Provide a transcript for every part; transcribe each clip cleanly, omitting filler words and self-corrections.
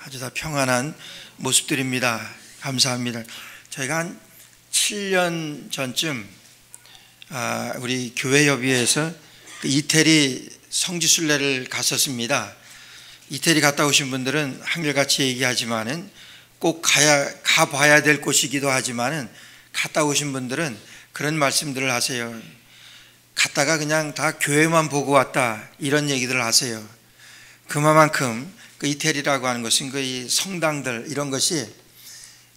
아주 다 평안한 모습들입니다. 감사합니다. 저희가 한 7년 전쯤 우리 교회협의회에서 이태리 성지순례를 갔었습니다. 이태리 갔다 오신 분들은 한결같이 얘기하지만은 꼭 가봐야 될 곳이기도 하지만은 갔다 오신 분들은 그런 말씀들을 하세요. 갔다가 그냥 다 교회만 보고 왔다, 이런 얘기들을 하세요. 그만큼 그 이태리라고 하는 것은 그 이 성당들, 이런 것이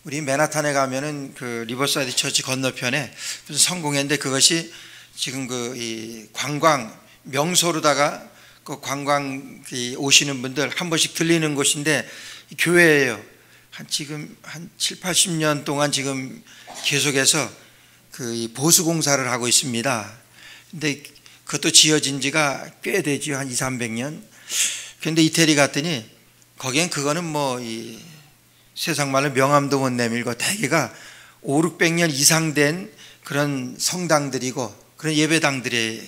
우리 맨하탄에 가면은 그 리버사이드 처치 건너편에 무슨 성공회인데, 그것이 지금 그 이 관광 명소로다가 그 관광 오시는 분들 한 번씩 들리는 곳인데 교회예요. 지금 한 7, 80년 동안 지금 계속해서 그 보수 공사를 하고 있습니다. 근데 그것도 지어진 지가 꽤 되죠. 한 2, 300년. 근데 이태리 갔더니 거기엔 그거는 뭐 이 세상 말로 명함도 못 내밀고 대개가 5, 600년 이상 된 그런 성당들이고 그런 예배당들이에요.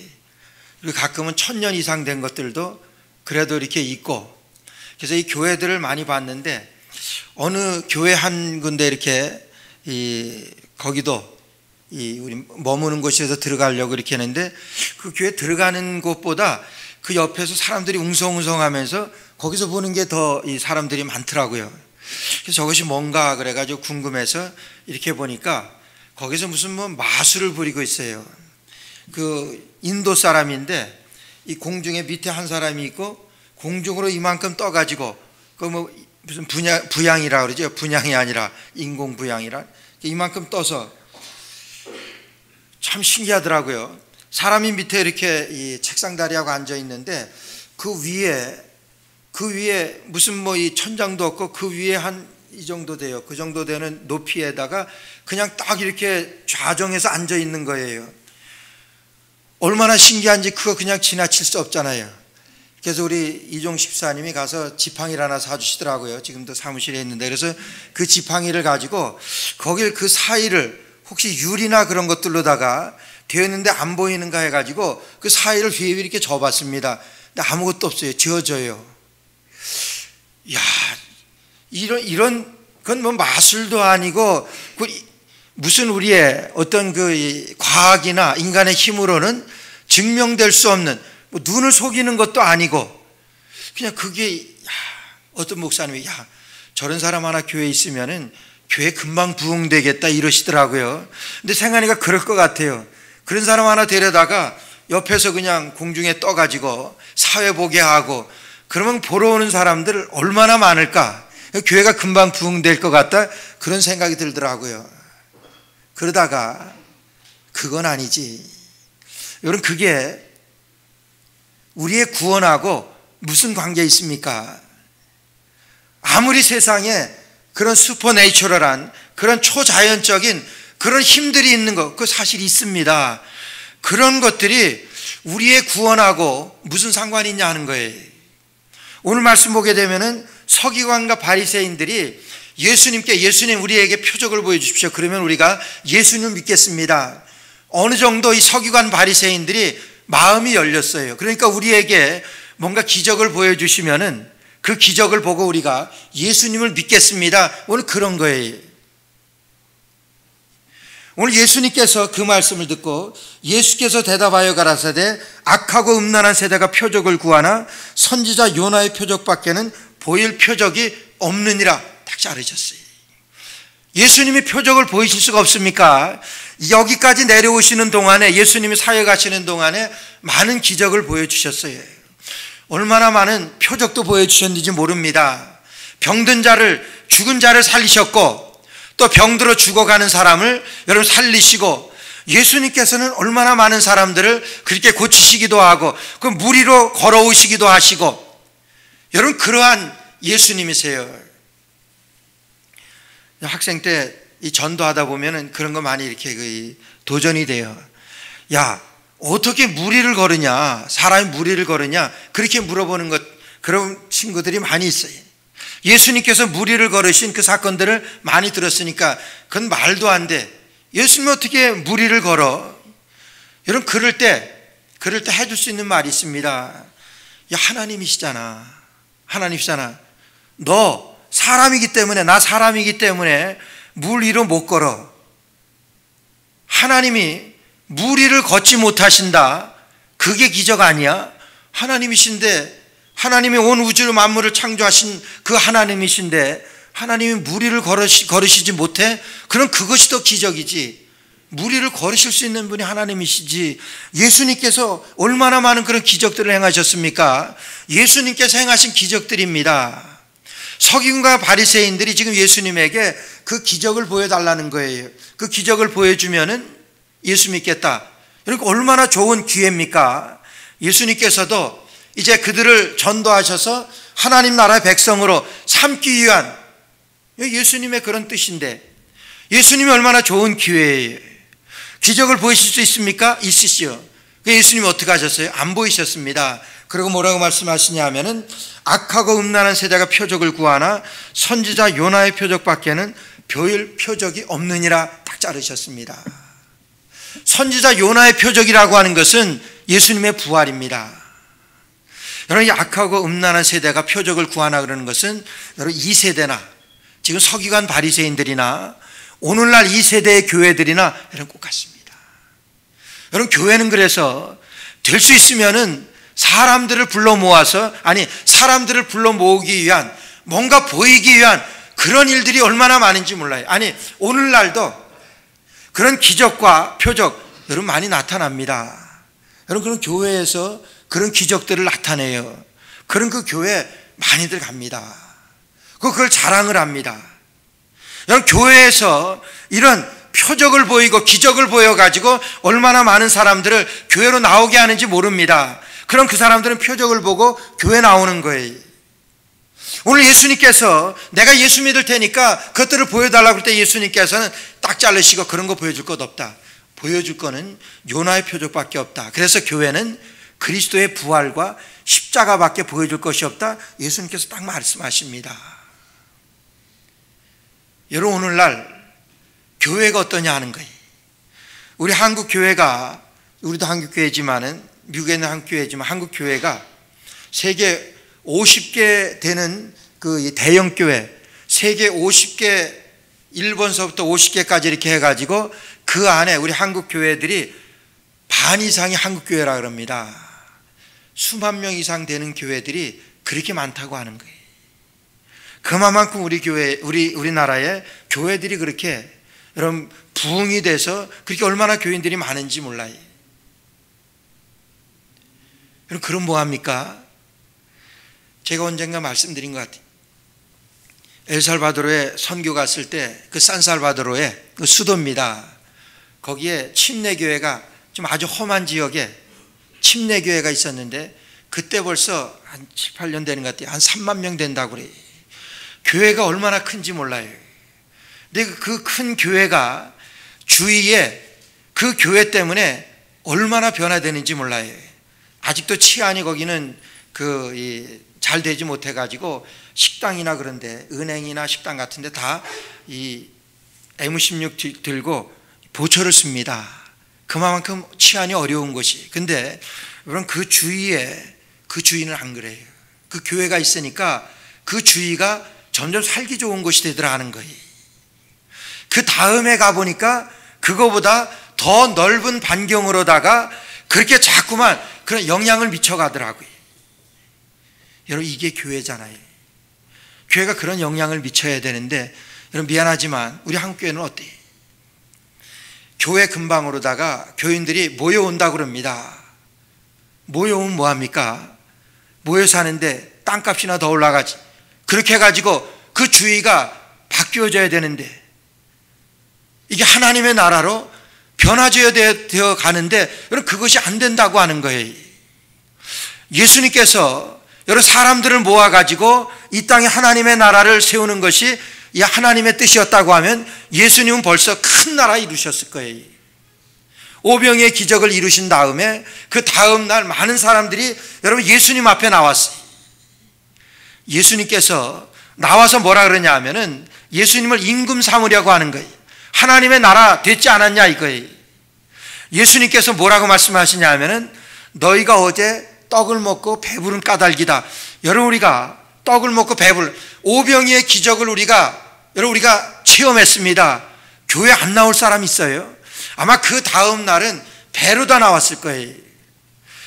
그리고 가끔은 1000년 이상 된 것들도 그래도 이렇게 있고, 그래서 이 교회들을 많이 봤는데 어느 교회 한 군데 이렇게 거기도 우리 머무는 곳에서 들어가려고 이렇게 했는데 그 교회 들어가는 곳보다 그 옆에서 사람들이 웅성웅성하면서 거기서 보는 게 더 이 사람들이 많더라고요. 그래서 저것이 뭔가 그래가지고 궁금해서 이렇게 보니까 거기서 무슨 뭐 마술을 부리고 있어요. 그 인도 사람인데 이 공중에 밑에 한 사람이 있고 공중으로 이만큼 떠가지고 그 뭐 무슨 부양이라 그러죠. 분양이 아니라 인공 부양이라 이만큼 떠서 참 신기하더라고요. 사람이 밑에 이렇게 이 책상 다리하고 앉아 있는데 그 위에 무슨 뭐 이 천장도 없고 그 위에 한 이 정도 돼요. 그 정도 되는 높이에다가 그냥 딱 이렇게 좌정해서 앉아 있는 거예요. 얼마나 신기한지 그거 그냥 지나칠 수 없잖아요. 그래서 우리 이종 집사님이 가서 지팡이를 하나 사주시더라고요. 지금도 사무실에 있는데, 그래서 그 지팡이를 가지고 거길 그 사이를 혹시 유리나 그런 것들로다가 되어 있는데 안 보이는가 해가지고 그 사이를 휘휘 이렇게 접었습니다. 근데 아무것도 없어요. 지어져요. 야, 이런 그건 뭐 마술도 아니고 무슨 우리의 어떤 그 과학이나 인간의 힘으로는 증명될 수 없는, 뭐 눈을 속이는 것도 아니고 그냥 그게 어떤 목사님이 저런 사람 하나 교회에 있으면은 교회 금방 부흥되겠다 이러시더라고요. 근데 생각하니까 그럴 것 같아요. 그런 사람 하나 데려다가 옆에서 그냥 공중에 떠가지고 사회 보게 하고 그러면 보러 오는 사람들 얼마나 많을까. 교회가 금방 부흥될 것 같다, 그런 생각이 들더라고요. 그러다가 그건 아니지. 여러분, 그게 우리의 구원하고 무슨 관계 있습니까? 아무리 세상에 그런 슈퍼내추럴한 그런 초자연적인 그런 힘들이 있는 것, 그 사실 있습니다. 그런 것들이 우리의 구원하고 무슨 상관이 있냐 하는 거예요. 오늘 말씀 보게 되면은 서기관과 바리새인들이 예수님 우리에게 표적을 보여주십시오. 그러면 우리가 예수님을 믿겠습니다. 어느 정도 이 서기관 바리새인들이 마음이 열렸어요. 그러니까 우리에게 뭔가 기적을 보여주시면은 그 기적을 보고 우리가 예수님을 믿겠습니다. 오늘 그런 거예요. 오늘 예수님께서 그 말씀을 듣고 예수께서 대답하여 가라사대 악하고 음란한 세대가 표적을 구하나 선지자 요나의 표적밖에는 보일 표적이 없느니라 딱 자르셨어요. 예수님이 표적을 보이실 수가 없습니까? 여기까지 내려오시는 동안에, 예수님이 사역하시는 동안에 많은 기적을 보여주셨어요. 얼마나 많은 표적도 보여주셨는지 모릅니다. 병든 자를, 죽은 자를 살리셨고 또 병들어 죽어가는 사람을 여러분 살리시고, 예수님께서는 얼마나 많은 사람들을 그렇게 고치시기도 하고 그 물 위로 걸어오시기도 하시고, 여러분 그러한 예수님이세요. 학생 때 이 전도하다 보면은 그런 거 많이 이렇게 도전이 돼요. 야, 어떻게 물 위를 걸으냐, 사람이 물 위를 걸으냐, 그렇게 물어보는 것, 그런 친구들이 많이 있어요. 예수님께서 물 위를 걸으신 그 사건들을 많이 들었으니까 그건 말도 안 돼. 예수님이 어떻게 물 위를 걸어? 여러분 그럴 때 해줄 수 있는 말이 있습니다. 야, 하나님이시잖아. 너 사람이기 때문에, 나 사람이기 때문에 물 위로 못 걸어. 하나님이 물 위를 걷지 못하신다. 그게 기적 아니야? 하나님이신데, 하나님이 온 우주 만물을 창조하신 그 하나님이신데 하나님이 물 위를 걸으시지 못해? 그럼 그것이 더 기적이지. 물 위를 걸으실 수 있는 분이 하나님이시지. 예수님께서 얼마나 많은 그런 기적들을 행하셨습니까? 예수님께서 행하신 기적들입니다. 서기관과 바리새인들이 지금 예수님에게 그 기적을 보여달라는 거예요. 그 기적을 보여주면은 예수 믿겠다. 그러니까 얼마나 좋은 기회입니까? 예수님께서도 이제 그들을 전도하셔서 하나님 나라의 백성으로 삼기 위한 예수님의 그런 뜻인데, 예수님이 얼마나 좋은 기회예요. 기적을 보이실 수 있습니까? 있으시죠. 예수님이 어떻게 하셨어요? 안 보이셨습니다. 그리고 뭐라고 말씀하시냐 하면은 악하고 음란한 세대가 표적을 구하나 선지자 요나의 표적밖에는 별 표적이 없느니라 딱 자르셨습니다. 선지자 요나의 표적이라고 하는 것은 예수님의 부활입니다. 여러분, 이 악하고 음란한 세대가 표적을 구하나 그러는 것은 여러분 이 세대나 지금 서기관 바리새인들이나 오늘날 이 세대의 교회들이나 이런 것 같습니다. 여러분, 교회는 그래서 될 수 있으면은 사람들을 불러 모아서, 아니 사람들을 불러 모으기 위한, 뭔가 보이기 위한 그런 일들이 얼마나 많은지 몰라요. 아니 오늘날도 그런 기적과 표적 여러분 많이 나타납니다. 여러분, 그런 교회에서 그런 기적들을 나타내요. 그런 그 교회 많이들 갑니다. 그걸 자랑을 합니다. 여러분, 교회에서 이런 표적을 보이고 기적을 보여가지고 얼마나 많은 사람들을 교회로 나오게 하는지 모릅니다. 그럼 그 사람들은 표적을 보고 교회 나오는 거예요. 오늘 예수님께서 내가 예수 믿을 테니까 그것들을 보여달라고 할 때 예수님께서는 딱 자르시고 그런 거 보여줄 것 없다. 보여줄 거는 요나의 표적밖에 없다. 그래서 교회는 그리스도의 부활과 십자가밖에 보여줄 것이 없다. 예수님께서 딱 말씀하십니다. 여러분, 오늘날 교회가 어떠냐 하는 거예요. 우리 한국 교회가, 우리도 한국 교회지만은, 미국에 있는 한국 교회지만 한국 교회가 세계 50개 되는 그 대형 교회, 세계 50개, 일본서부터 50개까지 이렇게 해가지고 그 안에 우리 한국 교회들이 반 이상이 한국 교회라 그럽니다. 수만 명 이상 되는 교회들이 그렇게 많다고 하는 거예요. 그만큼 우리 교회, 우리나라의 교회들이 그렇게 여러분 부흥이 돼서 그렇게 얼마나 교인들이 많은지 몰라요. 여러분, 그럼 뭐합니까? 제가 언젠가 말씀드린 것 같아요. 엘살바도르에 선교 갔을 때 그 산살바도르의 그 수도입니다. 거기에 침례교회가 좀 아주 험한 지역에 침례교회가 있었는데 그때 벌써 한 7, 8년 되는 것 같아요. 한 3만 명 된다고 그래요. 교회가 얼마나 큰지 몰라요. 근데 그 큰 교회가 주위에 그 교회 때문에 얼마나 변화되는지 몰라요. 아직도 치안이 거기는 잘 되지 못해가지고 식당이나 그런데 은행이나 식당 같은데 다 이 M16 들고 보초를 씁니다. 그만큼 치안이 어려운 것이. 근데 여러분, 그 주위는 안 그래요. 그 교회가 있으니까 그 주위가 점점 살기 좋은 곳이 되더라 하는 거예요. 그 다음에 가보니까 그거보다 더 넓은 반경으로다가 그렇게 자꾸만 그런 영향을 미쳐가더라고요. 여러분, 이게 교회잖아요. 교회가 그런 영향을 미쳐야 되는데, 여러분 미안하지만 우리 한국교회는 어때요? 교회 근방으로다가 교인들이 모여온다고 그럽니다. 모여오면 뭐합니까? 모여 사는데 땅값이나 더 올라가지. 그렇게 해가지고 그 주위가 바뀌어져야 되는데, 이게 하나님의 나라로 변화되어 되어 가는데 여러분, 그것이 안 된다고 하는 거예요. 예수님께서 여러 사람들을 모아가지고 이 땅에 하나님의 나라를 세우는 것이 이 하나님의 뜻이었다고 하면 예수님은 벌써 큰 나라 이루셨을 거예요. 오병이의 기적을 이루신 다음에 그 다음 날 많은 사람들이 여러분 예수님 앞에 나왔어요. 예수님께서 나와서 뭐라 그러냐 하면은 예수님을 임금 삼으려고 하는 거예요. 하나님의 나라 됐지 않았냐 이거예요. 예수님께서 뭐라고 말씀하시냐 하면은 너희가 어제 떡을 먹고 배부른 까닭이다. 여러분, 우리가 떡을 먹고 배불 오병이의 기적을 우리가 체험했습니다. 교회 안 나올 사람 있어요? 아마 그 다음 날은 배로 다 나왔을 거예요.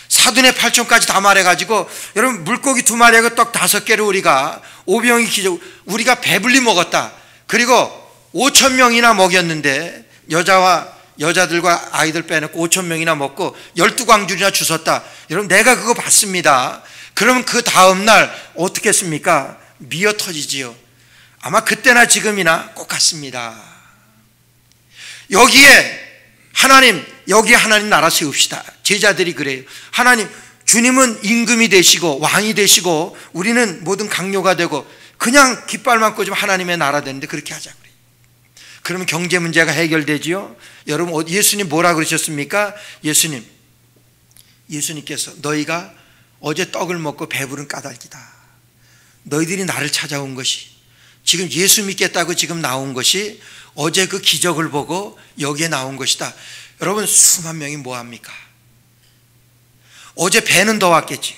사돈의 8촌까지 다 말해가지고 여러분 물고기 2마리하고 떡 5개를 우리가 오병이 기적 우리가 배불리 먹었다. 그리고 5,000명이나 먹였는데 여자들과 아이들 빼놓고 5,000명이나 먹고 12광줄이나 주웠다. 여러분 내가 그거 봤습니다. 그러면 그 다음 날 어떻게 했습니까? 미어 터지지요. 아마 그때나 지금이나 꼭 같습니다. 여기에 하나님 나라 세웁시다. 제자들이 그래요. 하나님, 주님은 임금이 되시고 왕이 되시고 우리는 모든 강요가 되고 그냥 깃발만 꽂으면 하나님의 나라 되는데 그렇게 하자 그래요. 그러면 경제 문제가 해결되지요. 여러분 예수님 뭐라 그러셨습니까? 예수님께서 너희가 어제 떡을 먹고 배부른 까닭이다. 너희들이 나를 찾아온 것이 지금 예수 믿겠다고 지금 나온 것이 어제 그 기적을 보고 여기에 나온 것이다. 여러분 수만 명이 뭐합니까? 어제 배는 더 왔겠지.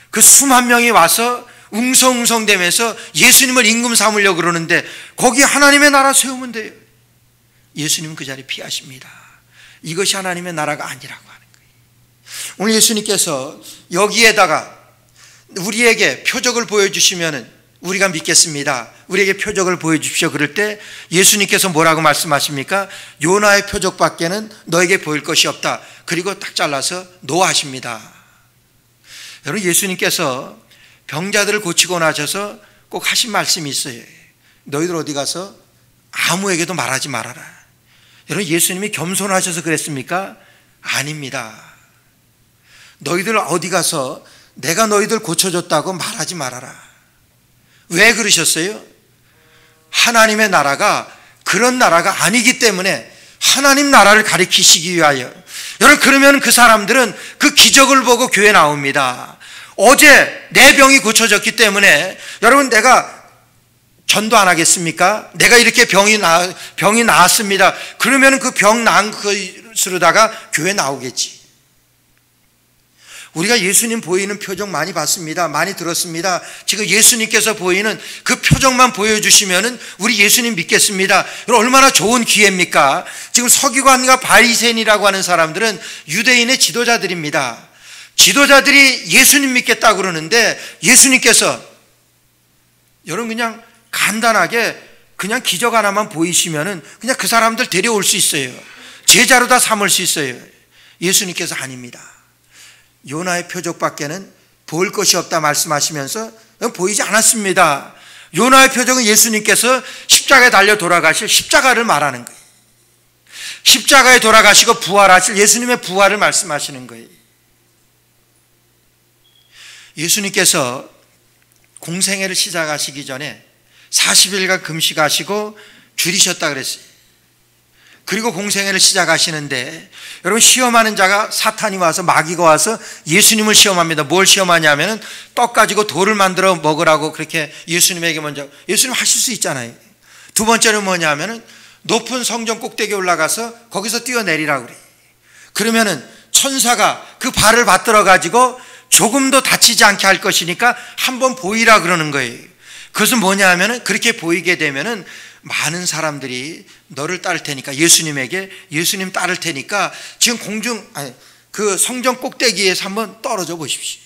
그 수만 명이 와서 웅성웅성대면서 예수님을 임금 삼으려고 그러는데 거기 하나님의 나라 세우면 돼요. 예수님은 그 자리 피하십니다. 이것이 하나님의 나라가 아니라고 하는 거예요. 오늘 예수님께서 여기에다가 우리에게 표적을 보여주시면 우리가 믿겠습니다. 우리에게 표적을 보여주십시오. 그럴 때 예수님께서 뭐라고 말씀하십니까? 요나의 표적밖에는 너에게 보일 것이 없다. 그리고 딱 잘라서 노하십니다. 여러분 예수님께서 병자들을 고치고 나셔서 꼭 하신 말씀이 있어요. 너희들 어디 가서 아무에게도 말하지 말아라. 여러분 예수님이 겸손하셔서 그랬습니까? 아닙니다. 너희들 어디 가서 내가 너희들 고쳐줬다고 말하지 말아라. 왜 그러셨어요? 하나님의 나라가 그런 나라가 아니기 때문에 하나님 나라를 가리키시기 위하여. 여러분 그러면 그 사람들은 그 기적을 보고 교회 나옵니다. 어제 내 병이 고쳐졌기 때문에 여러분 내가 전도 안 하겠습니까? 내가 이렇게 병이 나았습니다. 그러면 그 병 나은 것으로다가 교회 나오겠지. 우리가 예수님 보이는 표적 많이 봤습니다. 많이 들었습니다. 지금 예수님께서 보이는 그 표적만 보여주시면 우리 예수님 믿겠습니다. 얼마나 좋은 기회입니까? 지금 서기관과 바리새인이라고 하는 사람들은 유대인의 지도자들입니다. 지도자들이 예수님 믿겠다고 그러는데 예수님께서 여러분 그냥 간단하게 그냥 기적 하나만 보이시면 그냥 그 사람들 데려올 수 있어요. 제자로 다 삼을 수 있어요. 예수님께서 아닙니다. 요나의 표적밖에는 볼 것이 없다 말씀하시면서 보이지 않았습니다. 요나의 표적은 예수님께서 십자가에 달려 돌아가실 십자가를 말하는 거예요. 십자가에 돌아가시고 부활하실 예수님의 부활을 말씀하시는 거예요. 예수님께서 공생애를 시작하시기 전에 40일간 금식하시고 줄이셨다 그랬어요. 그리고 공생애를 시작하시는데 여러분 시험하는 자가 사탄이 와서 마귀가 와서 예수님을 시험합니다. 뭘 시험하냐면 떡 가지고 돌을 만들어 먹으라고 그렇게 예수님에게 먼저 예수님 하실 수 있잖아요. 두 번째는 뭐냐면 높은 성전 꼭대기에 올라가서 거기서 뛰어내리라고 그래요. 그러면은 천사가 그 발을 받들어 가지고 조금도 다치지 않게 할 것이니까 한번 보이라 그러는 거예요. 그것은 뭐냐 하면은 그렇게 보이게 되면은 많은 사람들이 너를 따를 테니까 예수님 따를 테니까 지금 그 성전 꼭대기에서 한번 떨어져 보십시오.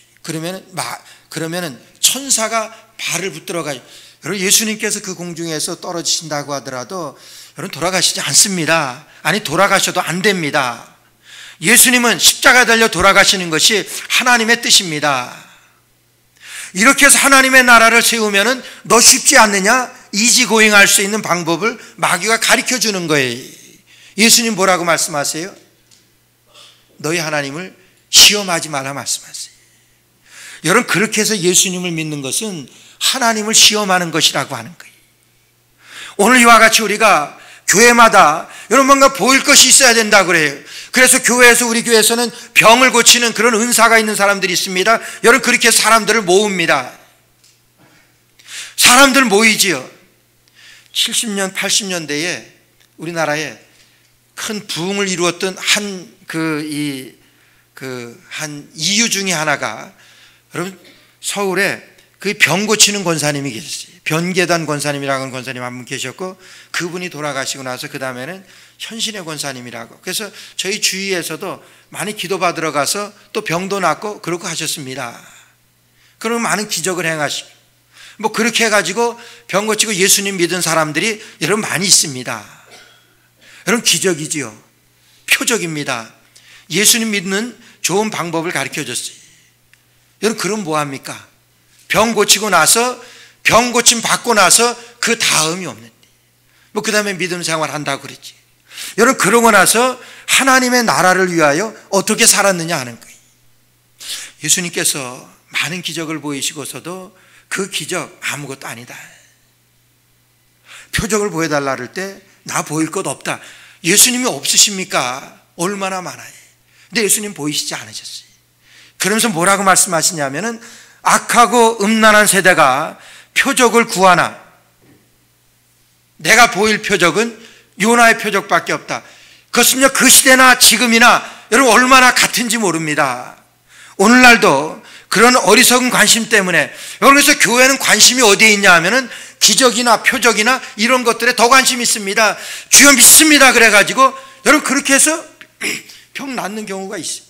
그러면은 천사가 발을 붙들어 가요. 여러분 예수님께서 그 공중에서 떨어지신다고 하더라도 여러분 돌아가시지 않습니다. 아니 돌아가셔도 안 됩니다. 예수님은 십자가에 달려 돌아가시는 것이 하나님의 뜻입니다. 이렇게 해서 하나님의 나라를 세우면은 너 쉽지 않느냐? 이지고잉할 수 있는 방법을 마귀가 가르쳐 주는 거예요. 예수님 뭐라고 말씀하세요? 너희 하나님을 시험하지 말라 말씀하세요. 여러분 그렇게 해서 예수님을 믿는 것은 하나님을 시험하는 것이라고 하는 거예요. 오늘 이와 같이 우리가 교회마다 여러분 뭔가 보일 것이 있어야 된다 그래요. 그래서 우리 교회에서는 병을 고치는 그런 은사가 있는 사람들이 있습니다. 여러분 그렇게 사람들을 모읍니다. 사람들 모이지요. 70년, 80년대에 우리나라에 큰 부흥을 이루었던 한 이유 중에 하나가 여러분 서울에 그 병 고치는 권사님이 계셨어요. 변계단 권사님이라고 하는 권사님 한 분 계셨고, 그분이 돌아가시고 나서 그 다음에는 현신의 권사님이라고. 그래서 저희 주위에서도 많이 기도받으러 가서 또 병도 낫고 그러고 하셨습니다. 그러면 많은 기적을 행하시고, 뭐 그렇게 해가지고 병 고치고 예수님 믿은 사람들이 여러분 많이 있습니다. 여러분 기적이지요. 표적입니다. 예수님 믿는 좋은 방법을 가르쳐 줬어요. 여러분 그럼 뭐합니까? 병 고치고 나서, 병 고침 받고 나서 그 다음이 없는데, 뭐 그 다음에 믿음 생활 한다고 그랬지. 여러분 그러고 나서 하나님의 나라를 위하여 어떻게 살았느냐 하는 거예요. 예수님께서 많은 기적을 보이시고서도 그 기적 아무것도 아니다. 표적을 보여달라 할 때 나 보일 것 없다. 예수님이 없으십니까? 얼마나 많아요. 근데 예수님 보이시지 않으셨어요. 그러면서 뭐라고 말씀하시냐면은, 악하고 음란한 세대가 표적을 구하나 내가 보일 표적은 요나의 표적밖에 없다. 그것은요, 그 시대나 지금이나 여러분 얼마나 같은지 모릅니다. 오늘날도 그런 어리석은 관심 때문에, 여러분께서 교회는 관심이 어디에 있냐 하면은 기적이나 표적이나 이런 것들에 더 관심이 있습니다. 주여 믿습니다 그래가지고 여러분 그렇게 해서 병 낫는 경우가 있어요.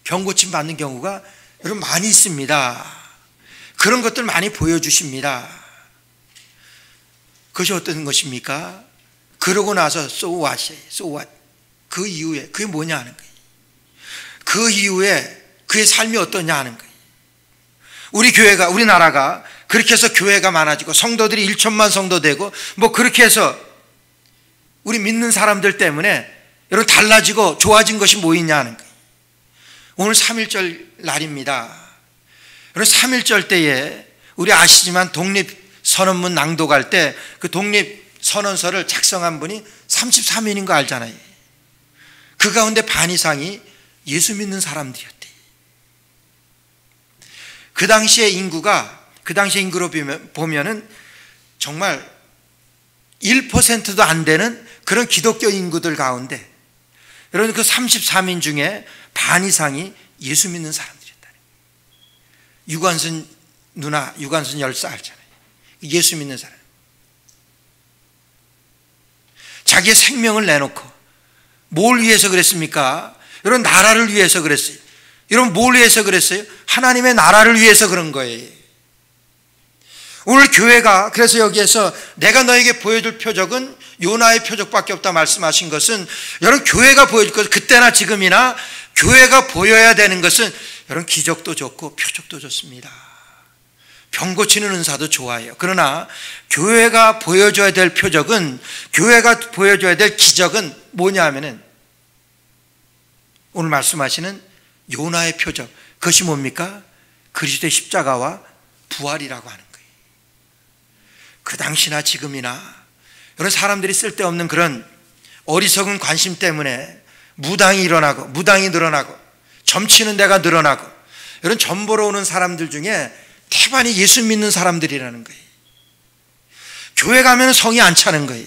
병 고침 받는 경우가 여러분 많이 있습니다. 그런 것들 많이 보여주십니다. 그것이 어떤 것입니까? 그러고 나서 so what이에요. So what? 그 이후에 그게 뭐냐 하는 거예요. 그 이후에 그의 삶이 어떠냐 하는 거예요. 우리 교회가, 우리나라가 그렇게 해서 교회가 많아지고 성도들이 1천만 성도 되고 뭐 그렇게 해서 우리 믿는 사람들 때문에 여러분 달라지고 좋아진 것이 뭐 있냐 하는 거예요. 오늘 3.1절 날입니다. 여러분 3.1절 때에 우리 아시지만 독립선언문 낭독할 때 그 독립선언서를 작성한 분이 33인인 거 알잖아요. 그 가운데 반 이상이 예수 믿는 사람들이었대. 그 당시의 인구로 보면은 정말 1%도 안 되는 그런 기독교 인구들 가운데 여러분 그 33인 중에 반 이상이 예수 믿는 사람들이었다. 유관순 누나, 유관순 열사 알잖아요. 예수 믿는 사람. 자기의 생명을 내놓고 뭘 위해서 그랬습니까? 여러분 나라를 위해서 그랬어요. 여러분 뭘 위해서 그랬어요? 하나님의 나라를 위해서 그런 거예요. 오늘 교회가 그래서 여기에서 내가 너에게 보여줄 표적은 요나의 표적밖에 없다 말씀하신 것은 여러분 교회가 보여줄 것, 그때나 지금이나 교회가 보여야 되는 것은 여러분 기적도 좋고 표적도 좋습니다. 병 고치는 은사도 좋아요. 그러나 교회가 보여줘야 될 표적은, 교회가 보여줘야 될 기적은 뭐냐 하면은 오늘 말씀하시는 요나의 표적, 그것이 뭡니까? 그리스도의 십자가와 부활이라고 하는 거예요. 그 당시나 지금이나 여러 사람들이 쓸데없는 그런 어리석은 관심 때문에 무당이 일어나고 무당이 늘어나고 점치는 데가 늘어나고, 여러분 점 보러 오는 사람들 중에 태반이 예수 믿는 사람들이라는 거예요. 교회 가면 성이 안 차는 거예요.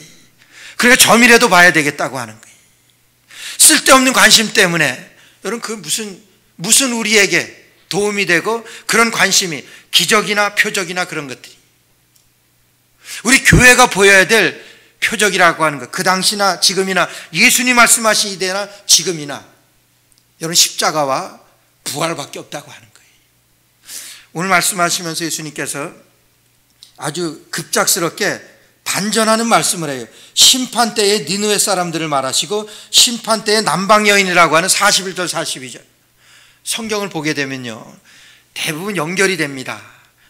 그러니까 점이라도 봐야 되겠다고 하는 거예요. 쓸데없는 관심 때문에 여러분 그 무슨 우리에게 도움이 되고 그런 관심이 기적이나 표적이나 그런 것들이 우리 교회가 보여야 될 표적이라고 하는 것, 그 당시나 지금이나 예수님 말씀하신 이때나 지금이나 여러분 십자가와 부활밖에 없다고 하는 거예요. 오늘 말씀하시면서 예수님께서 아주 급작스럽게 반전하는 말씀을 해요. 심판 때에 니느웨 사람들을 말하시고 심판 때에 남방 여인이라고 하는 41절 42절 성경을 보게 되면요 대부분 연결이 됩니다.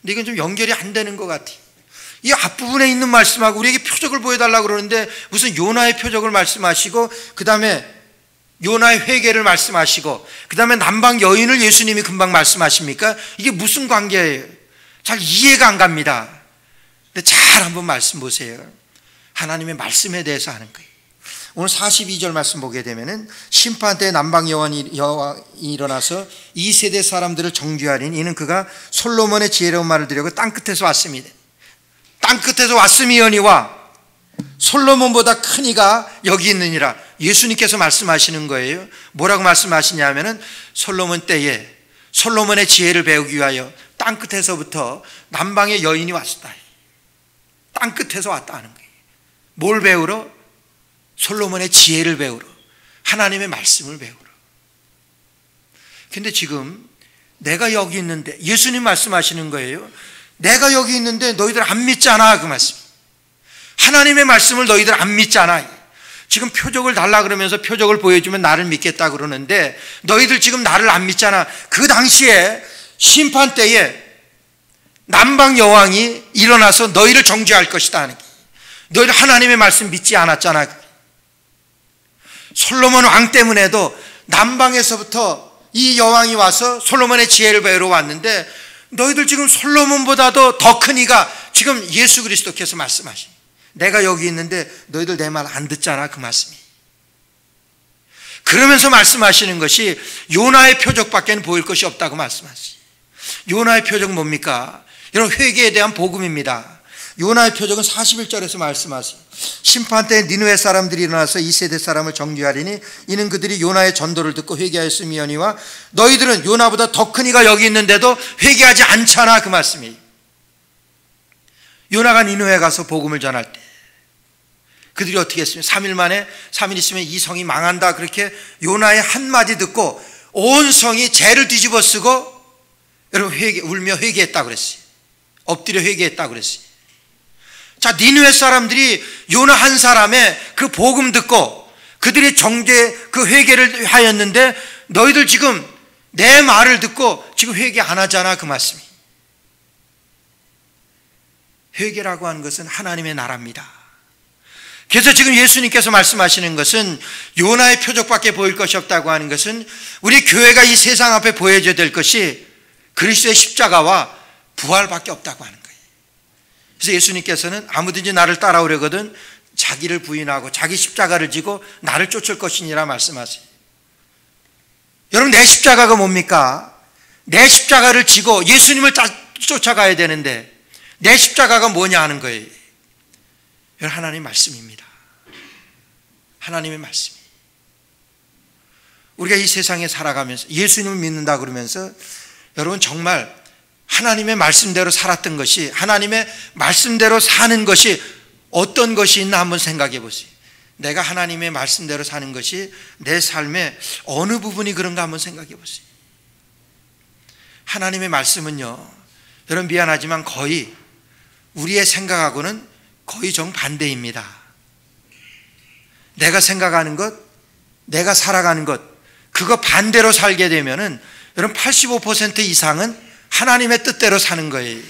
근데 이건 좀 연결이 안 되는 것 같아요. 이 앞부분에 있는 말씀하고 우리에게 표적을 보여달라고 그러는데 무슨 요나의 표적을 말씀하시고 그 다음에 요나의 회개를 말씀하시고 그 다음에 남방 여인을 예수님이 금방 말씀하십니까? 이게 무슨 관계예요? 잘 이해가 안 갑니다. 근데 잘 한번 말씀 보세요. 하나님의 말씀에 대해서 하는 거예요. 오늘 42절 말씀 보게 되면은 심판 때 남방 여왕이 일어나서 이 세대 사람들을 정죄하리니 이는 그가 솔로몬의 지혜로운 말을 들으려고 땅끝에서 왔습니다. 땅끝에서 왔음이여니와 솔로몬보다 큰 이가 여기 있느니라. 예수님께서 말씀하시는 거예요. 뭐라고 말씀하시냐면은 솔로몬 때에 솔로몬의 지혜를 배우기 위하여 땅끝에서부터 남방의 여인이 왔다. 땅끝에서 왔다 하는 거예요. 뭘 배우러? 솔로몬의 지혜를 배우러, 하나님의 말씀을 배우러. 근데 지금 내가 여기 있는데, 예수님 말씀하시는 거예요. 내가 여기 있는데 너희들 안 믿잖아, 그 말씀. 하나님의 말씀을 너희들 안 믿잖아. 지금 표적을 달라 그러면서 표적을 보여주면 나를 믿겠다 그러는데 너희들 지금 나를 안 믿잖아. 그 당시에 심판 때에 남방 여왕이 일어나서 너희를 정죄할 것이다 하는 게, 너희들 하나님의 말씀 믿지 않았잖아. 솔로몬 왕 때문에도 남방에서부터 이 여왕이 와서 솔로몬의 지혜를 배우러 왔는데 너희들 지금 솔로몬보다도 더 큰 이가 지금 예수 그리스도께서 말씀하십니다. 내가 여기 있는데 너희들 내 말 안 듣잖아, 그 말씀이. 그러면서 말씀하시는 것이 요나의 표적밖에는 보일 것이 없다고 말씀하시죠. 요나의 표적은 뭡니까? 여러분, 회개에 대한 복음입니다. 요나의 표적은 41절에서 말씀하세요. 심판 때 니느웨 사람들이 일어나서 이 세대 사람을 정죄하리니 이는 그들이 요나의 전도를 듣고 회개하였음이니와 너희들은 요나보다 더 큰 이가 여기 있는데도 회개하지 않잖아, 그 말씀이에요. 요나가 니느웨에 가서 복음을 전할 때 그들이 어떻게 했습니까? 3일 만에 3일 있으면 이 성이 망한다, 그렇게 요나의 한마디 듣고 온 성이 죄를 뒤집어 쓰고 여러분 울며 회개했다고 그랬어요. 엎드려 회개했다고 그랬어요. 자, 니느웨 사람들이 요나 한 사람의 그 복음 듣고 그들이 정죄 그 회개를 하였는데 너희들 지금 내 말을 듣고 지금 회개 안 하잖아, 그 말씀이. 회개라고 하는 것은 하나님의 나라입니다. 그래서 지금 예수님께서 말씀하시는 것은 요나의 표적밖에 보일 것이 없다고 하는 것은 우리 교회가 이 세상 앞에 보여줘야 될 것이 그리스도의 십자가와 부활밖에 없다고 하는 거예요. 그래서 예수님께서는 아무든지 나를 따라오려거든 자기를 부인하고 자기 십자가를 지고 나를 쫓을 것이니라 말씀하세요. 여러분, 내 십자가가 뭡니까? 내 십자가를 지고 예수님을 쫓아가야 되는데 내 십자가가 뭐냐 하는 거예요. 여러분, 하나님의 말씀입니다. 하나님의 말씀. 우리가 이 세상에 살아가면서 예수님을 믿는다 그러면서 여러분 정말 하나님의 말씀대로 살았던 것이, 하나님의 말씀대로 사는 것이 어떤 것이 있나 한번 생각해 보세요. 내가 하나님의 말씀대로 사는 것이 내 삶의 어느 부분이 그런가 한번 생각해 보세요. 하나님의 말씀은요, 여러분 미안하지만 거의 우리의 생각하고는 거의 정반대입니다. 내가 생각하는 것, 내가 살아가는 것, 그거 반대로 살게 되면은 여러분 85% 이상은 하나님의 뜻대로 사는 거예요.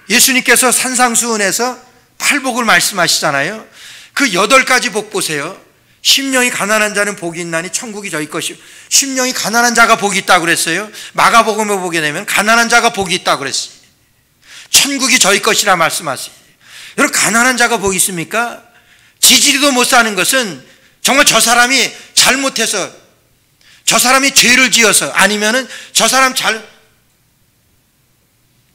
예수님께서 산상수훈에서 팔복을 말씀하시잖아요. 그 8가지 복 보세요. 심령이 가난한 자는 복이 있나니 천국이 저희 것이요. 심령이 가난한 자가 복이 있다고 그랬어요. 마가복음에 보게 되면 가난한 자가 복이 있다고 그랬어요. 천국이 저희 것이라 말씀하세요. 여러분, 가난한 자가 복이 있습니까? 지지리도 못 사는 것은 정말 저 사람이 잘못해서, 저 사람이 죄를 지어서, 아니면은 저 사람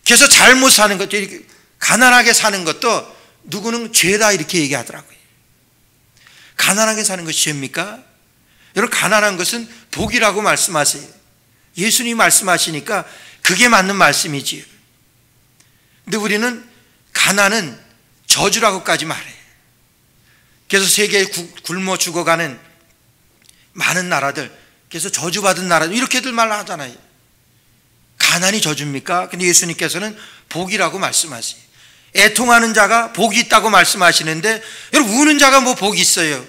그래서 잘못 사는 것도, 이렇게 가난하게 사는 것도 누구는 죄다 이렇게 얘기하더라고요. 가난하게 사는 것이 죄입니까? 여러분, 가난한 것은 복이라고 말씀하세요. 예수님이 말씀하시니까 그게 맞는 말씀이지요. 근데 우리는 가난은 저주라고까지 말해요. 그래서 세계에 굶어 죽어가는 많은 나라들, 그래서 저주받은 나라들 이렇게들 말하잖아요. 가난이 저주입니까? 근데 예수님께서는 복이라고 말씀하세요. 애통하는 자가 복이 있다고 말씀하시는데 여러분, 우는 자가 뭐 복이 있어요?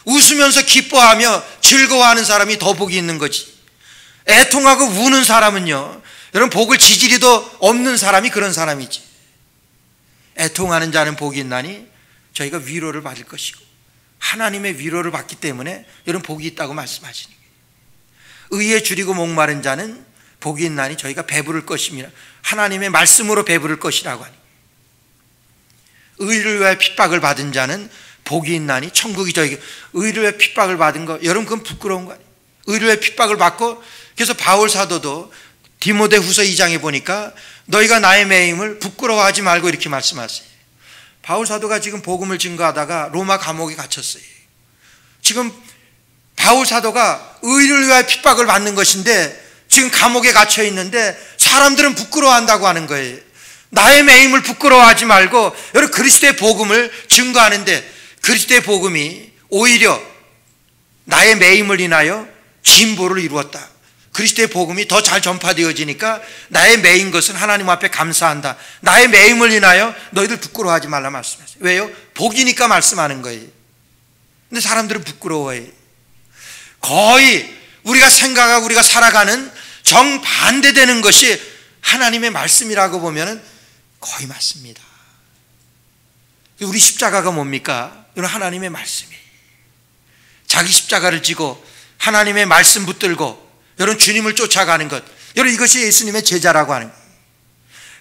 웃으면서 기뻐하며 즐거워하는 사람이 더 복이 있는 거지. 애통하고 우는 사람은요, 여러분 복을 지지리도 없는 사람이 그런 사람이지. 애통하는 자는 복이 있나니 저희가 위로를 받을 것이고, 하나님의 위로를 받기 때문에 여러분 복이 있다고 말씀하시는 거예요. 의에 줄이고 목마른 자는 복이 있나니 저희가 배부를 것입니다. 하나님의 말씀으로 배부를 것이라고 하니, 의를 위하여 핍박을 받은 자는 복이 있나니 천국이 저희가. 의를 위하여 핍박을 받은 거, 여러분 그건 부끄러운 거 아니에요. 의를 위하여 핍박을 받고, 그래서 바울 사도도 디모데후서 2장에 보니까 너희가 나의 매임을 부끄러워하지 말고 이렇게 말씀하세요. 바울 사도가 지금 복음을 증거하다가 로마 감옥에 갇혔어요. 지금 바울 사도가 의를 위하여 핍박을 받는 것인데 지금 감옥에 갇혀 있는데 사람들은 부끄러워한다고 하는 거예요. 나의 매임을 부끄러워하지 말고 여러분 그리스도의 복음을 증거하는데 그리스도의 복음이 오히려 나의 매임을 인하여 진보를 이루었다. 그리스도의 복음이 더 잘 전파되어지니까 나의 매인 것은 하나님 앞에 감사한다. 나의 매임을 인하여 너희들 부끄러워하지 말라 말씀하세요. 왜요? 복이니까 말씀하는 거예요. 근데 사람들은 부끄러워해요. 거의 우리가 생각하고 우리가 살아가는 정반대되는 것이 하나님의 말씀이라고 보면 거의 맞습니다. 우리 십자가가 뭡니까? 이건 하나님의 말씀이에요. 자기 십자가를 지고 하나님의 말씀 붙들고 여러분 주님을 쫓아가는 것, 여러분 이것이 예수님의 제자라고 하는 거예요.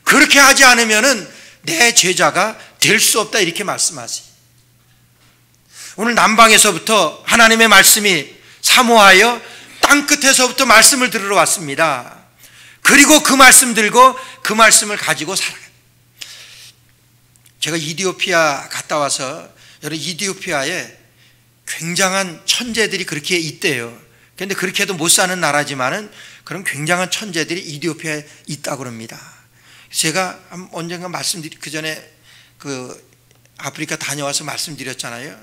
그렇게 하지 않으면 내 제자가 될 수 없다 이렇게 말씀하세요. 오늘 남방에서부터 하나님의 말씀이 사모하여 땅끝에서부터 말씀을 들으러 왔습니다. 그리고 그 말씀 들고 그 말씀을 가지고 살아가요. 제가 이디오피아 갔다 와서 여러분 이디오피아에 굉장한 천재들이 그렇게 있대요. 그런데 그렇게 해도 못 사는 나라지만은 그런 굉장한 천재들이 이디오피아에 있다고 합니다. 제가 언젠가 그 전에 그 아프리카 다녀와서 말씀드렸잖아요.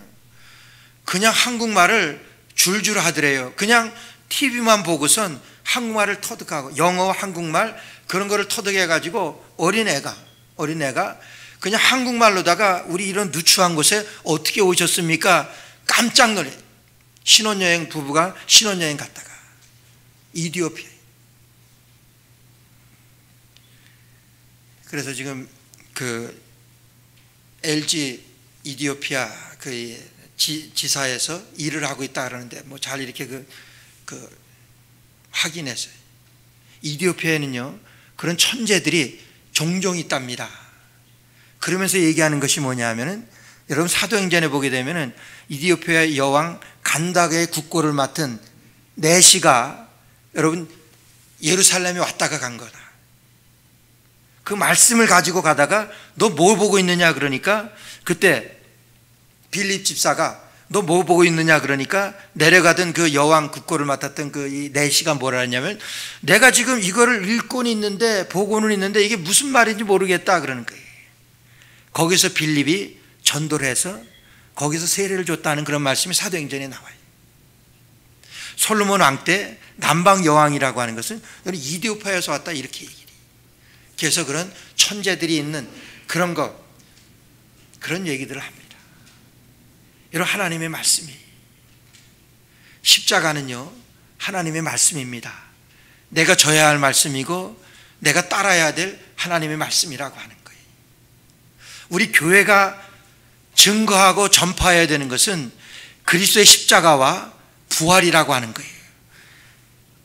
그냥 한국말을 줄줄 하더래요. 그냥 TV만 보고선 한국말을 터득하고 영어와 한국말 그런 거를 터득해가지고 어린애가 그냥 한국말로다가 우리 이런 누추한 곳에 어떻게 오셨습니까? 깜짝 놀래. 신혼여행 부부가 신혼여행 갔다가 이디오피아. 그래서 지금 그 LG 이디오피아 그 지사에서 일을 하고 있다 그러는데 뭐 잘 이렇게 그 확인했어요. 이디오피아에는요 그런 천재들이 종종 있답니다. 그러면서 얘기하는 것이 뭐냐 하면은 여러분 사도행전에 보게 되면은 이디오피아의 여왕 간다게의 국고를 맡은 내시가 여러분 예루살렘에 왔다가 간 거다. 그 말씀을 가지고 가다가 너 뭘 보고 있느냐 그러니까 그때 빌립 집사가 너 뭐 보고 있느냐 그러니까 내려가던 그 여왕 국고를 맡았던 그 내시가 뭐라 했냐면 내가 지금 이거를 읽고는 있는데 보고는 있는데 이게 무슨 말인지 모르겠다 그러는 거예요. 거기서 빌립이 전도를 해서 거기서 세례를 줬다는 그런 말씀이 사도행전에 나와요. 솔로몬 왕 때 남방 여왕이라고 하는 것은 이디오피아에서 왔다 이렇게 얘기해요. 그래서 그런 천재들이 있는 그런 얘기들을 합니다. 여러분 하나님의 말씀이 십자가는요 하나님의 말씀입니다. 내가 져야 할 말씀이고 내가 따라야 될 하나님의 말씀이라고 하는 거예요. 우리 교회가 증거하고 전파해야 되는 것은 그리스도의 십자가와 부활이라고 하는 거예요.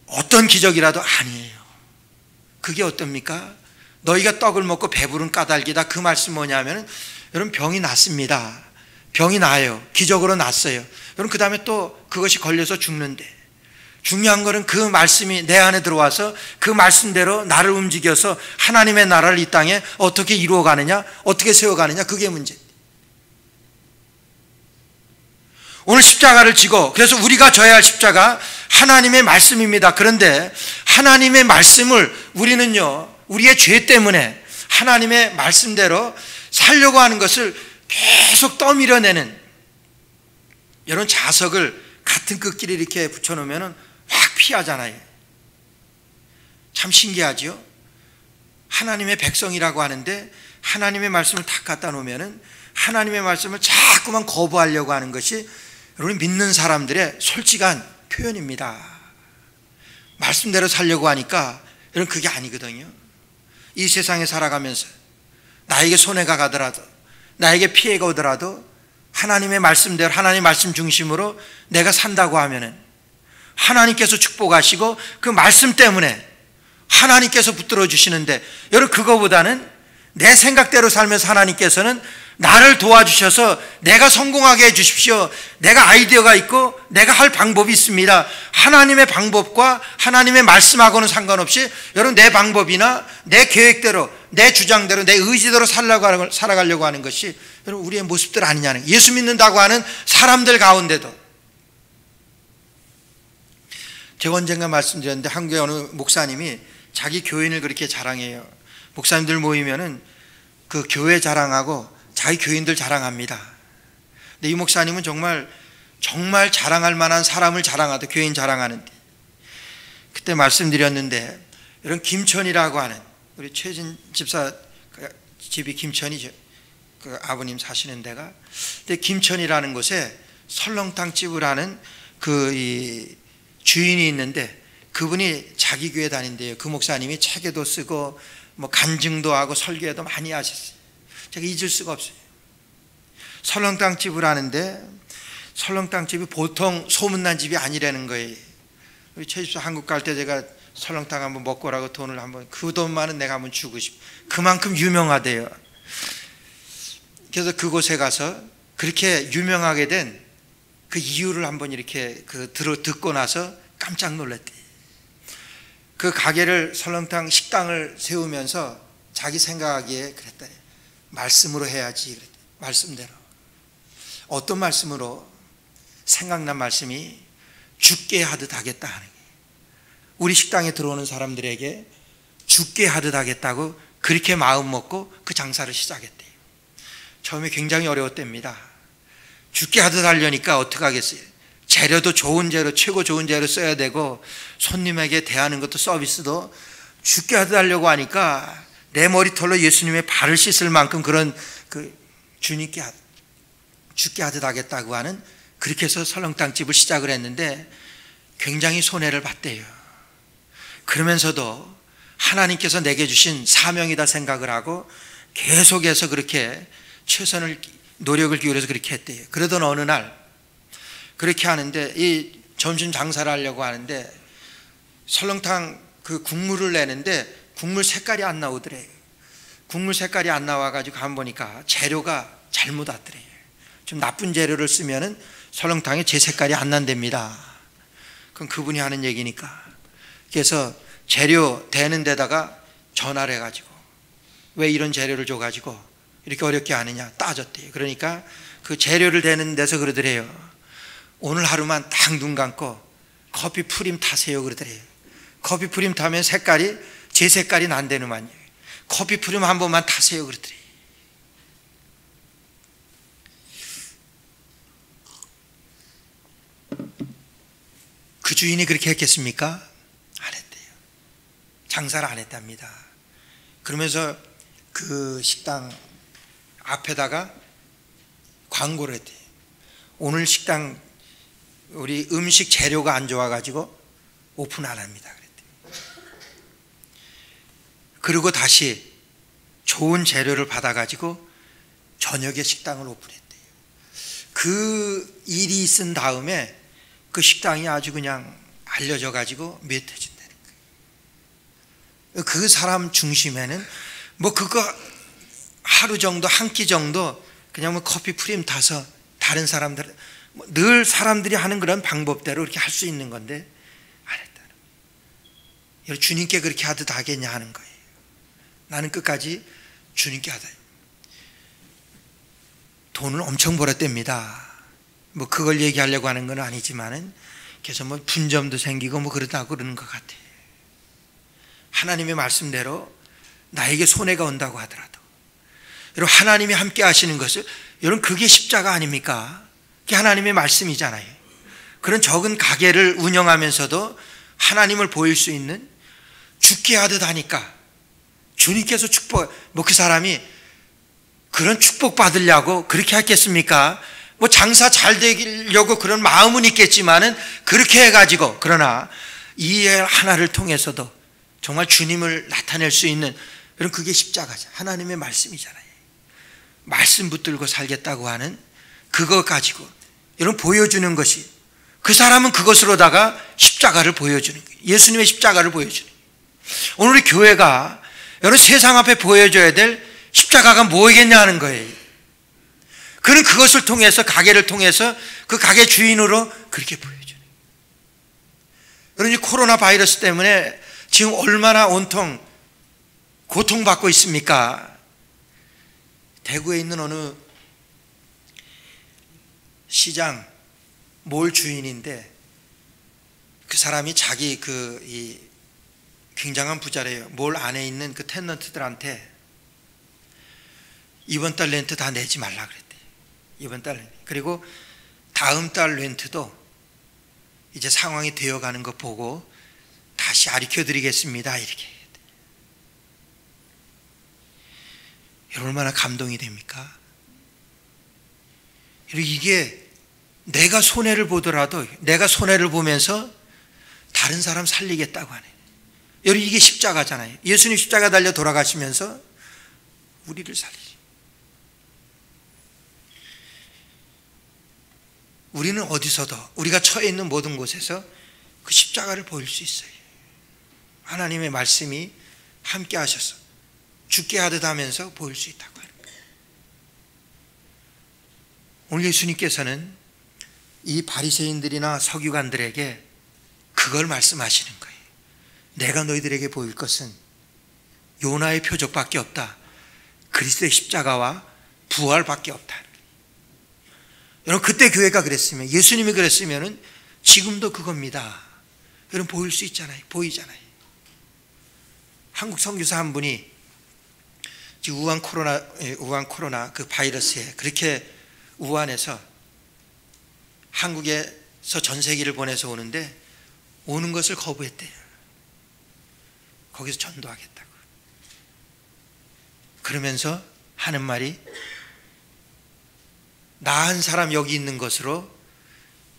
어떤 기적이라도 아니에요. 그게 어떻습니까? 너희가 떡을 먹고 배부른 까닭이다. 그 말씀 뭐냐면 여러분 병이 낫습니다. 병이 나아요. 기적으로 낫어요. 여러분 그 다음에 또 그것이 걸려서 죽는데 중요한 거는 그 말씀이 내 안에 들어와서 그 말씀대로 나를 움직여서 하나님의 나라를 이 땅에 어떻게 이루어가느냐 어떻게 세워가느냐 그게 문제입니다. 오늘 십자가를 지고 그래서 우리가 져야 할 십자가 하나님의 말씀입니다. 그런데 하나님의 말씀을 우리는요 우리의 죄 때문에 하나님의 말씀대로 살려고 하는 것을 계속 떠밀어내는 이런 자석을 같은 끝끼리 이렇게 붙여놓으면 확 피하잖아요. 참 신기하죠. 하나님의 백성이라고 하는데 하나님의 말씀을 다 갖다 놓으면 하나님의 말씀을 자꾸만 거부하려고 하는 것이 여러분 믿는 사람들의 솔직한 표현입니다. 말씀대로 살려고 하니까 여러분 그게 아니거든요. 이 세상에 살아가면서 나에게 손해가 가더라도 나에게 피해가 오더라도 하나님의 말씀대로 하나님의 말씀 중심으로 내가 산다고 하면은 하나님께서 축복하시고 그 말씀 때문에 하나님께서 붙들어 주시는데 여러분 그거보다는 내 생각대로 살면서 하나님께서는 나를 도와주셔서 내가 성공하게 해주십시오. 내가 아이디어가 있고 내가 할 방법이 있습니다. 하나님의 방법과 하나님의 말씀하고는 상관없이 여러분 내 방법이나 내 계획대로 내 주장대로 내 의지대로 살아가려고 하는 것이 여러분 우리의 모습들 아니냐는 예수 믿는다고 하는 사람들 가운데도 제가 언젠가 말씀드렸는데 한국의 어느 목사님이 자기 교인을 그렇게 자랑해요. 목사님들 모이면은 그 교회 자랑하고 자기 교인들 자랑합니다. 근데 이 목사님은 정말 자랑할 만한 사람을 자랑하다, 교인 자랑하는데, 그때 말씀드렸는데, 이런 김천이라고 하는, 우리 최진 집사 집이 김천이죠. 그 아버님 사시는 데가. 근데 김천이라는 곳에 설렁탕 집을 하는 이 주인이 있는데, 그분이 자기 교회 다닌대요. 그 목사님이 책에도 쓰고 뭐 간증도 하고 설교도 많이 하셨어요. 제가 잊을 수가 없어요. 설렁탕 집을 하는데 설렁탕 집이 보통 소문난 집이 아니라는 거예요. 우리 최집사 한국 갈 때 제가 설렁탕 한번 먹고 오라고 돈을 한번, 그 돈만은 내가 한번 주고 싶어. 그만큼 유명하대요. 그래서 그곳에 가서 그렇게 유명하게 된 그 이유를 한번 이렇게 듣고 나서 깜짝 놀랐대요. 그 가게를, 설렁탕 식당을 세우면서 자기 생각하기에 그랬다. 말씀으로 해야지. 그랬다. 말씀대로. 어떤 말씀으로? 생각난 말씀이 죽게 하듯 하겠다 하는 거예요. 우리 식당에 들어오는 사람들에게 죽게 하듯 하겠다고 그렇게 마음 먹고 그 장사를 시작했대요. 처음에 굉장히 어려웠답니다. 죽게 하듯 하려니까 어떻게 하겠어요? 재료도 좋은 재료, 최고 좋은 재료 써야 되고, 손님에게 대하는 것도 서비스도 죽게 하듯 하려고 하니까 내 머리털로 예수님의 발을 씻을 만큼 그런 주님께 죽게 하듯 하겠다고 하는, 그렇게 해서 설렁탕집을 시작을 했는데 굉장히 손해를 봤대요. 그러면서도 하나님께서 내게 주신 사명이다 생각을 하고 계속해서 그렇게 최선을, 노력을 기울여서 그렇게 했대요. 그러던 어느 날 그렇게 하는데, 이 점심 장사를 하려고 하는데 설렁탕 그 국물을 내는데 국물 색깔이 안 나오더래요. 국물 색깔이 안 나와가지고 가만 보니까 재료가 잘못 왔더래요. 좀 나쁜 재료를 쓰면은 설렁탕에 제 색깔이 안 난답니다. 그럼 그분이 하는 얘기니까. 그래서 재료 대는 데다가 전화를 해가지고 왜 이런 재료를 줘가지고 이렇게 어렵게 하느냐 따졌대요. 그러니까 그 재료를 대는 데서 그러더래요. 오늘 하루만 딱 눈 감고 커피 프림 타세요 그러더래요. 커피 프림 타면 색깔이 제 색깔이 난다는만요. 커피 프림 한 번만 타세요 그러더래요. 그 주인이 그렇게 했겠습니까? 안 했대요. 장사를 안 했답니다. 그러면서 그 식당 앞에다가 광고를 했대요. 오늘 식당 우리 음식 재료가 안 좋아가지고 오픈 안 합니다 그랬대요. 그리고 다시 좋은 재료를 받아가지고 저녁에 식당을 오픈했대요. 그 일이 있은 다음에 그 식당이 아주 그냥 알려져가지고 몇 해진다는 거예요. 그 사람 중심에는 뭐 그거 하루 정도, 한 끼 정도 그냥 뭐 커피 프림 타서 다른 사람들, 늘 사람들이 하는 그런 방법대로 이렇게 할 수 있는 건데 안 했다는 거예요. 주님께 그렇게 하듯 하겠냐 하는 거예요. 나는 끝까지 주님께 하다. 돈을 엄청 벌었답니다. 뭐 그걸 얘기하려고 하는 건 아니지만은, 그래서 뭐 분점도 생기고 뭐 그러다고 그러는 것 같아요. 하나님의 말씀대로 나에게 손해가 온다고 하더라도, 여러분 하나님이 함께 하시는 것을, 여러분 그게 십자가 아닙니까? 그게 하나님의 말씀이잖아요. 그런 적은 가게를 운영하면서도 하나님을 보일 수 있는, 죽게 하듯 하니까 주님께서 축복, 뭐 그 사람이 그런 축복 받으려고 그렇게 했겠습니까? 뭐 장사 잘 되려고 그런 마음은 있겠지만은 그렇게 해가지고, 그러나 이 일 하나를 통해서도 정말 주님을 나타낼 수 있는, 여러분 그게 십자가죠. 하나님의 말씀이잖아요. 말씀 붙들고 살겠다고 하는 그거 가지고 여러분 보여주는 것이, 그 사람은 그것으로다가 십자가를 보여주는 거예요. 예수님의 십자가를 보여주는 거예요. 오늘 우리 교회가 여러분 세상 앞에 보여줘야 될 십자가가 뭐겠냐 하는 거예요. 그는 그것을 통해서, 가게를 통해서 그 가게 주인으로 그렇게 보여주는 거예요. 여러분 이 코로나 바이러스 때문에 지금 얼마나 온통 고통받고 있습니까? 대구에 있는 어느 시장 몰 주인인데, 그 사람이 자기 이 굉장한 부자래요. 몰 안에 있는 그 텐넌트들한테 이번 달 렌트 다 내지 말라 그랬대. 이번 달 렌트. 그리고 다음 달 렌트도 이제 상황이 되어가는 거 보고 다시 가르쳐 드리겠습니다. 이렇게. 얼마나 감동이 됩니까? 이게 내가 손해를 보더라도 내가 손해를 보면서 다른 사람 살리겠다고 하네. 여러분, 이게 십자가잖아요. 예수님 십자가 달려 돌아가시면서 우리를 살리지. 우리는 어디서도 우리가 처해 있는 모든 곳에서 그 십자가를 보일 수 있어요. 하나님의 말씀이 함께 하셔서 죽게 하듯 하면서 보일 수 있다고 하는 거예요. 오늘 예수님께서는 이 바리새인들이나 서기관들에게 그걸 말씀하시는 거예요. 내가 너희들에게 보일 것은 요나의 표적밖에 없다. 그리스도의 십자가와 부활밖에 없다. 여러분, 그때 교회가 그랬으면, 예수님이 그랬으면 지금도 그겁니다. 여러분, 보일 수 있잖아요. 보이잖아요. 한국 선교사 한 분이 우한 코로나 그 바이러스에 그렇게 우한에서 한국에서 전세기를 보내서 오는데 오는 것을 거부했대요. 거기서 전도하겠다고. 그러면서 하는 말이, 나 한 사람 여기 있는 것으로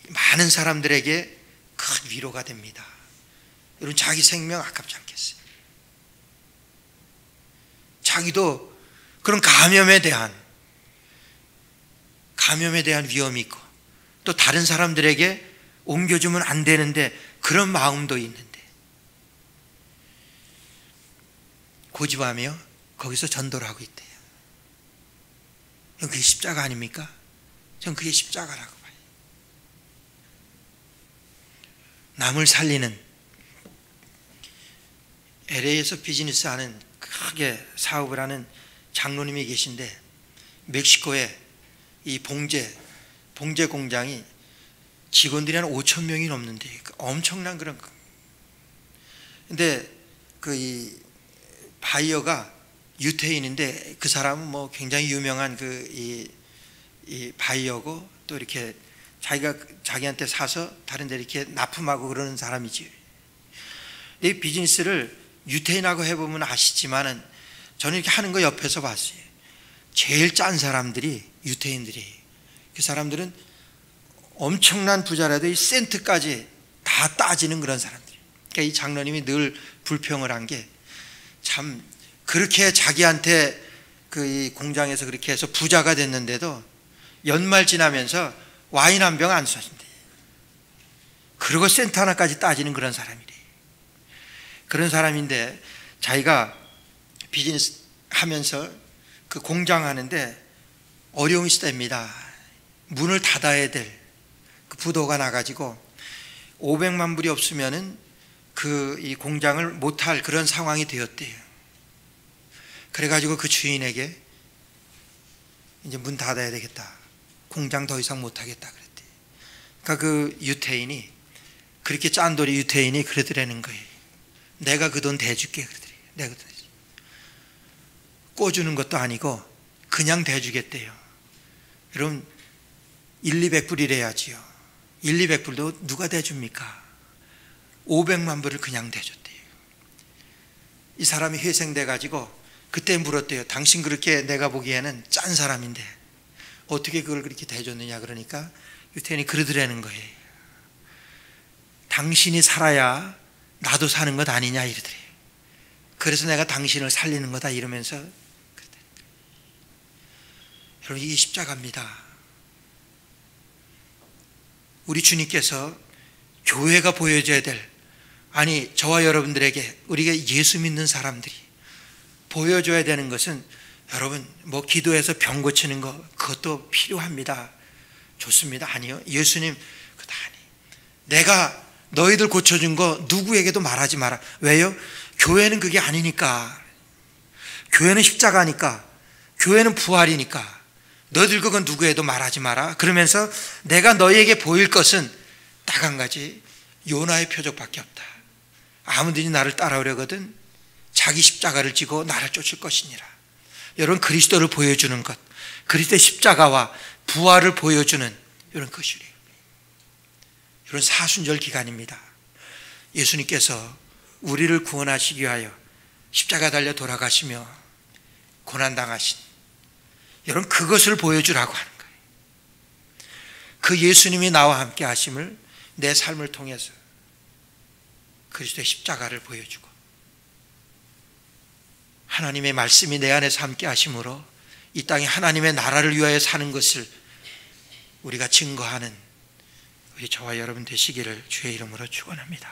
많은 사람들에게 큰 위로가 됩니다. 여러분, 자기 생명 아깝지 않겠어요? 자기도 그런 감염에 대한 위험이 있고 또 다른 사람들에게 옮겨주면 안 되는데 그런 마음도 있는데 고집하며 거기서 전도를 하고 있대요. 그게 십자가 아닙니까? 전 그게 십자가라고 봐요. 남을 살리는, LA에서 비즈니스 하는 크게 사업을 하는 장로님이 계신데 멕시코에 이 봉제 공장이 직원들이 한 5천 명이 넘는데 엄청난 그런 거. 근데 이 바이어가 유태인인데 그 사람은 뭐 굉장히 유명한 이 바이어고 또 이렇게 자기한테 사서 다른 데 이렇게 납품하고 그러는 사람이지. 이 비즈니스를 유태인하고 해보면 아시지만은 저는 이렇게 하는 거 옆에서 봤어요. 제일 짠 사람들이 유태인들이. 그 사람들은 엄청난 부자라도 이 센트까지 다 따지는 그런 사람들. 그러니까 이 장로님이 늘 불평을 한 게, 참 그렇게 자기한테 이 공장에서 그렇게 해서 부자가 됐는데도 연말 지나면서 와인 한 병 안 쏘신대. 그리고 센트 하나까지 따지는 그런 사람이래. 그런 사람인데 자기가 비즈니스 하면서 그 공장 하는데 어려움이 있었답니다. 문을 닫아야 될 그 부도가 나가지고 500만 불이 없으면은 이 공장을 못할 그런 상황이 되었대요. 그래가지고 그 주인에게 이제 문 닫아야 되겠다. 공장 더 이상 못하겠다 그랬대. 그러니까 그 유태인이, 그렇게 짠돌이 유태인이 그러더라는 거예요. 내가 그 돈 대줄게 그러더래요. 내가 그 돈 대줄게. 꿔주는 것도 아니고 그냥 대주겠대요. 여러분, 1,200불이래야지요. 1,200불도 누가 대줍니까? 500만 불을 그냥 대줬대요. 이 사람이 회생돼 가지고 그때 물었대요. 당신 그렇게 내가 보기에는 짠 사람인데 어떻게 그걸 그렇게 대줬느냐. 그러니까 유태인이 그러더라는 거예요. 당신이 살아야 나도 사는 것 아니냐 이러더래요. 그래서 내가 당신을 살리는 거다 이러면서 그러더래요. 여러분, 이게 십자가입니다. 우리 주님께서 교회가 보여줘야 될, 아니 저와 여러분들에게, 우리가 예수 믿는 사람들이 보여줘야 되는 것은, 여러분 뭐 기도해서 병 고치는 거 그것도 필요합니다. 좋습니다. 아니요, 예수님 그거 아니. 내가 너희들 고쳐준 거 누구에게도 말하지 마라. 왜요? 교회는 그게 아니니까. 교회는 십자가니까. 교회는 부활이니까. 너희들 그건 누구에도 말하지 마라. 그러면서 내가 너희에게 보일 것은 딱 한 가지, 요나의 표적밖에 없다. 아무든지 나를 따라오려거든 자기 십자가를 지고 나를 쫓을 것이니라. 여러분, 그리스도를 보여주는 것, 그리스도의 십자가와 부활을 보여주는 이런 것이래요. 이런 사순절 기간입니다. 예수님께서 우리를 구원하시기 위하여 십자가 달려 돌아가시며 고난당하신, 여러분, 그것을 보여주라고 하는 거예요. 그 예수님이 나와 함께 하심을 내 삶을 통해서 그리스도의 십자가를 보여주고 하나님의 말씀이 내 안에서 함께 하심으로 이 땅에 하나님의 나라를 위하여 사는 것을 우리가 증거하는 우리 저와 여러분 되시기를 주의 이름으로 축원합니다.